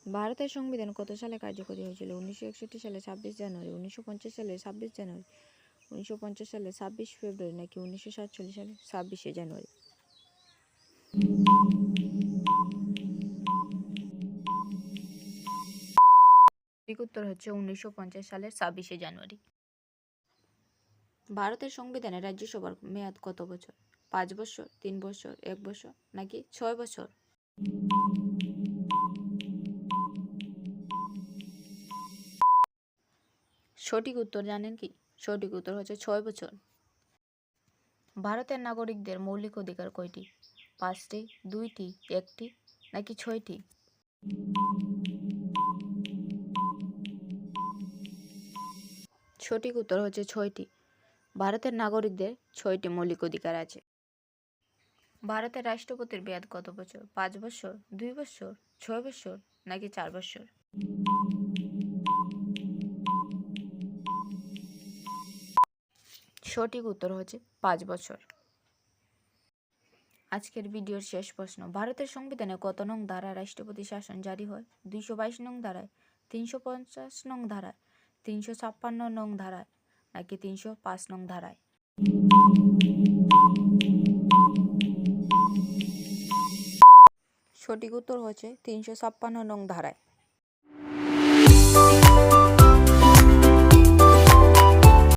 ভারতের সংবিধান কত সালে কার্যকরী হয়েছিল? 1961 সালে 26 জানুয়ারি, 1950 সালে 26 জানুয়ারি, 1950 সালে 26 ফেব্রুয়ারি নাকি 1947 সালে 26শে জানুয়ারি? সঠিক উত্তর হচ্ছে 1950 সালের 26শে জানুয়ারি। ভারতের সংবিধানে রাজ্যসভার মেয়াদ কত বছর? 5 বছর, 3 বছর, 1 বছর নাকি 6 বছর? সঠিক উত্তর জানেন কি? সঠিক উত্তর হচ্ছে 6 বছর। ভারতের নাগরিকদের মৌলিক অধিকার কয়টি? 5টি, 2টি, 1টি নাকি 6টি? সঠিক উত্তর হচ্ছে 6টি। ভারতের নাগরিকদের 6টি মৌলিক অধিকার আছে। ভারতের রাষ্ট্রপতির মেয়াদ কত বছর? 5 বছর, 2 বছর, 6 বছর নাকি 4 বছর? সঠিক উত্তর হচ্ছে 5 বছর। আজকের ভিডিওর শেষ প্রশ্ন, ভারতের সংবিধানে কত নং ধারায় রাষ্ট্রপতি শাসন জারি হয়? 222 নং ধারায়, 350 নং ধারায়, 356 নং ধারায় নাকি 305 নং ধারায়? সঠিক উত্তর হচ্ছে 356 নং ধারায়।